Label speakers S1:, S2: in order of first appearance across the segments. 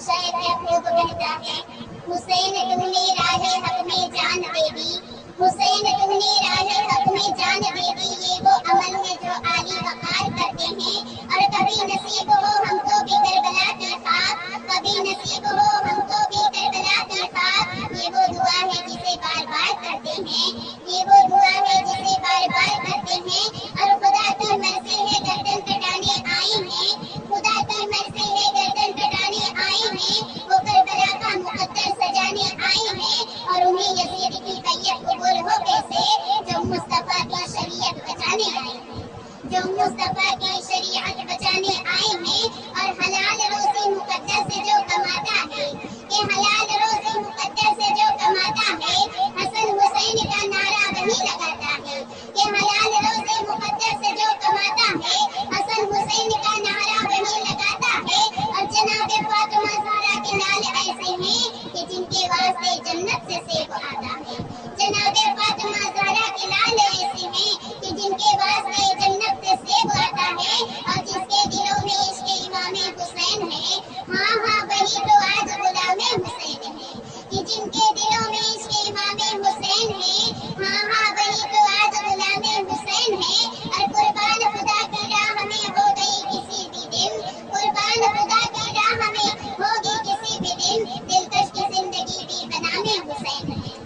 S1: شہر ہے خوب کہتا ہے حسین تم نے راہ حق میں جان دے دی، حسین تم نے راہ حق میں جان دے دی، یہ وہ عمل ہے جو عالی وقار کرتے ہیں۔ اور کبھی نصیب ہو ہم کو بھی کربلا کی خاک، کبھی نصیب ہو ہم کو بھی کربلا کی خاک، یہ وہ دعا ہے جسے بار بار کرتے ہیں، یہ وہ دعا ہے جسے بار بار کرتے ہیں۔ اور خدا کی مرضی ہے گردن کٹانے آئے ہیں، خدا کی مرضی ہے گردن کٹانے آئے ہیں، وہ کربلا کا مقدر سجانے آئے ہیں۔ اور انہیں یزید کی بیعت قبول ہو کیسے جو مصطفیٰ کی شریعت بچانے آئے ہیں، جو مصطفیٰ کی شریعت بچانے آئے ہیں۔ اور حلال روزی مقدس سے جو کماتا ہے، کہ حلال روزی مقدس سے جو کماتا ہے، حسن حسین کا نعرہ وہی لگاتا ہے، کہ حلال روزی مقدس سے جو کماتا ہے، حسن حسین کا نعرہ وہی لگاتا ہے۔ اور جناب فاطمہ زہرا کے لال ایسے ہیں کہ جن کے واسطے جنت سے سیب آتا ہے، جناب فاطمہ زہرا کے لال ایسے ہیں کہ جن کے واسطے جنت سے سیب آتا ہے۔ اور جس کے دلوں میں عشق امام حسین ہے، ہاں ہاں وہی تو آج غلام حسین ہے، کہ جن کے دلوں میں عشق امام حسین ہے، ہاں ہاں وہی تو آج غلام حسین ہے۔ اور قربان خدا کی راہ میں ہو گئی کسی بھی دن، قربان خدا کی راہ میں ہوگی کسی بھی دن، دلکش کی زندگی بھی بنام حسین ہے۔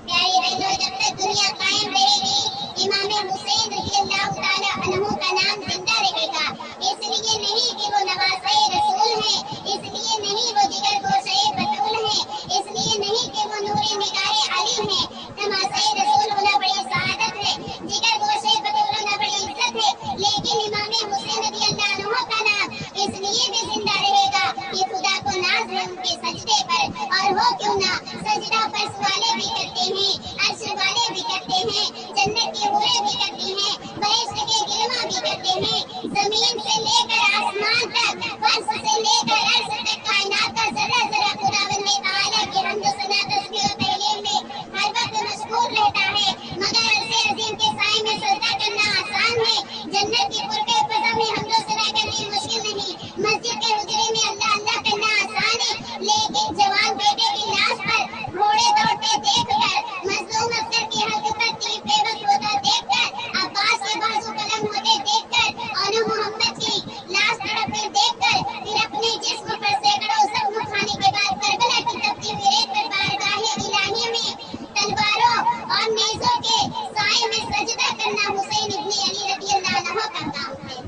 S1: پیاری بہنوں، جب تک دنیا قائم رہے گی امام حسین رضی اللہ تعالیٰ عنہ کا نام زندہ رہے گا۔ اس لیے نہیں کہ وہ نواسۂ رسول ہیں، اس لیے نہیں وہ جگر گوشۂ بطول ہیں، اس لیے نہیں کہ وہ نور نگاہ علی ہیں، نواسۂ رسول ہونا بڑی سعادت ہے، جگر گوشۂ بطول ہونا بڑی عزت ہے، لیکن امام حسین رضی اللہ عنہ کا نام اس لیے بھی زندہ رہے گا کہ خدا کو ناز ہے ان کے سجدے پر، اور ہو کیوں نہ سجدہ فرش والے بھی کرتے ہیں، عرش والے بھی کرتے ہیں، جنت کے حوریں بھی کرتی ہیں، بہشت کے گلواں بھی کرتے ہیں، زمین سے لے کر آسمان تک، فرش سے لے کر عرش تک، کائنات کا ذرہ ذرہ خداوند تعالیٰ کی حمد و ثنا تسبیح و تحلیل میں ہر وقت مشغول رہتا ہے، مگر عرش عظیم کے سائے میں سجدہ کرنا آسان ہے، جنت کی قرب فضا میں حمد و ثنا کرنی مشکل نہیں، مسجد کے حجرے میں اللہ اللہ کرنا آسان ہے، لیکن جوان بیٹے کی لاش پر گھوڑے دوڑتے دیکھ کر، مظلوم افسر کی حلق پر تیر بے وقت ہوتا دیکھ کر، عباس کے بازو قلم ہوتے دیکھ کر، اور محمد کی لاش تڑپتے دیکھ کر، پھر اپنے جسم پر سینکڑوں زخم کھانے کے بعد کربلا کی تپتی ہوئی ریت پر بارگاہ الہی میں تلواروں اور نیزوں کے سائے میں سجدہ کرنا حسین ابن علی رضی اللہ عنہ کا کام ہے۔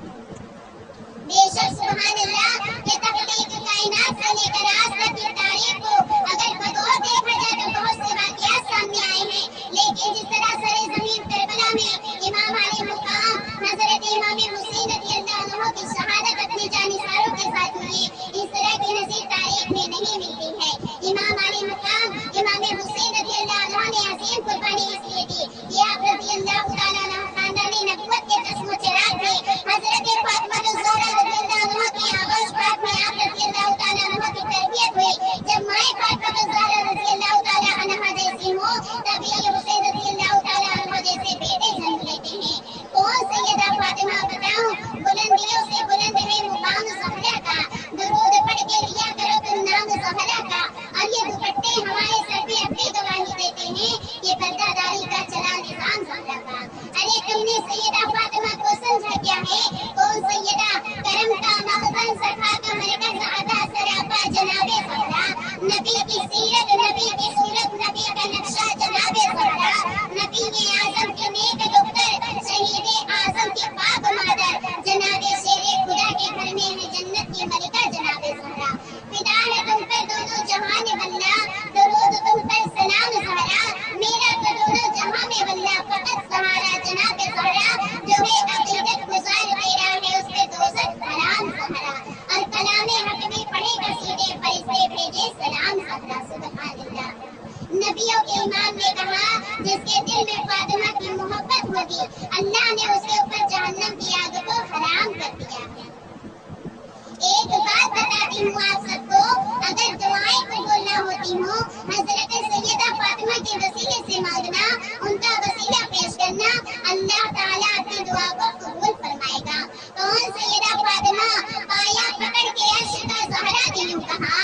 S1: بے شک سبحان اللہ کہ تخلیق کائنات سے لے کر آج تک کی تاریخ کو اگر بطور دیکھا جائے تو بہت سے واقعات سامنے آئے ہیں، لیکن جس طرح سرے زمین کربلا میں امام علی مقام حضرت امام حسین رضی اللہ عنہ کی شہادت اپنے جانثاروں کے ساتھ ہوئی، اس طرح کی نظیر تاریخ میں نہیں ملتی ہے۔ امام علی مقام امام حسین رضی اللہ عنہ نے عظیم قربانی اس لیے دی کہ آپ رضی اللہ تعالیٰ عنہ خاندان نبوت کے چشم و چراغ تھے۔ حضرت فاطمہ الزہرا رضی اللہ عنہ کی آغوش پاک میں آپ رضی اللہ تعالیٰ عنہ کی تربیت ہوئی۔ جب مائیں فاطمہ الزہرا رضی اللہ تعالیٰ عنہ جیسی ہوں، تبھی حسین رضی اللہ تعالیٰ عنہ جیسے بیٹے جنم لیتے ہیں۔ کون سیدہ فاطمہ بتاؤں، بلندیوں سے بلند ہے مقام زہرا کا، درود پڑھ کے لیا کرو تم نام زہرا کا۔ اور یہ دوپٹے ہمارے سر پہ اب بھی گواہی دیتے ہیں کہ پردہ داری کا چلا نظام زہرا کا۔ ارے تم نے سیدہ فاطمہ کو سمجھا کیا ہے؟ کون سیدہ کرم کا مخزن، صفا کا مرکز، عطا سراپا جناب زہرا، نبی کی سیرت، نبی کی صورت، نبی کا نقشہ جناب زہرا، نبی اعظم کی نیک دختر، شہید اعظم کی پاک مادر، جناب شیر خدا کے گھر میں ہے جنت کی ملکہ جناب زہرا۔ فدا ہے تم پر دونوں جہان واللہ، درود تم پر سلام زہرا، میرا تو دونوں جہاں میں واللہ فقط سہارا جناب زہرا، جو ہے عقیدت گزار تیرا ہے اس پہ دوزخ حرام زہرا۔ اور کلام حق میں پڑھے قصیدے فرشتے بھیجے سلام زہرا۔ سبحان اللہ۔ نبیوں کے امام نے کہا جس کے دل میں فاطمہ کی محبت ہوگی اللہ نے اس کے اوپر جہنم کی آگ کو حرام کر دیا ہے۔ ایک بات بتاتی ہوں آپ سب کو، اگر دعائیں قبول نہ ہوتی ہوں، حضرت سیدہ فاطمہ کے وسیلے سے مانگنا، ان کا وسیلہ پیش کرنا، اللہ تعالیٰ اپنی دعا کو قبول فرمائے گا۔ کون سیدہ فاطمہ؟ پایا پکڑ کے عرش کا زہرا نے یوں کہا،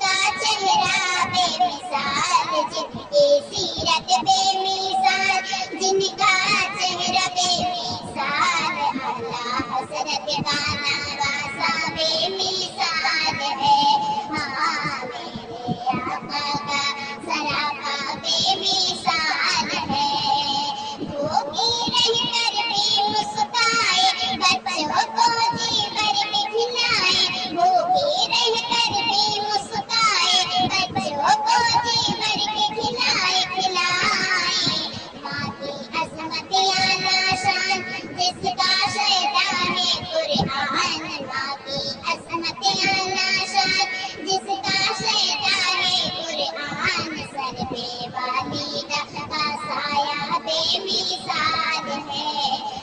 S1: کا چہرہ بے مثال، جن کی سیرت بے مثال، جن کا چہرہ بے مثال، اعلیٰ حضرت کا نواسا بے مثال ہے۔ ہاں میرے آقا کا سراپا بے مثال ہے۔ بھوکی رہ کر بھی مسکائے، بچوں کو جی بھر کے کھلائے، بھوکی رہ کر بھی مسکائے، بچوں کو جی بھر کے کھلائے۔ ماں کی عظمت اعلیٰ شان، جس کا شیطان قرآن، ماں کی عظمت اعلیٰ شان، جس کا شیطان قرآن، سر پہ والدہ کا سایہ بے مثال ہے۔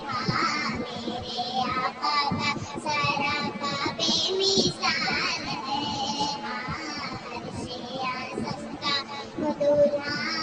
S1: ہاں میرے آقا کا سراپا بے مثال ہے۔ ہاں عرش اعظم کا وہ دولہا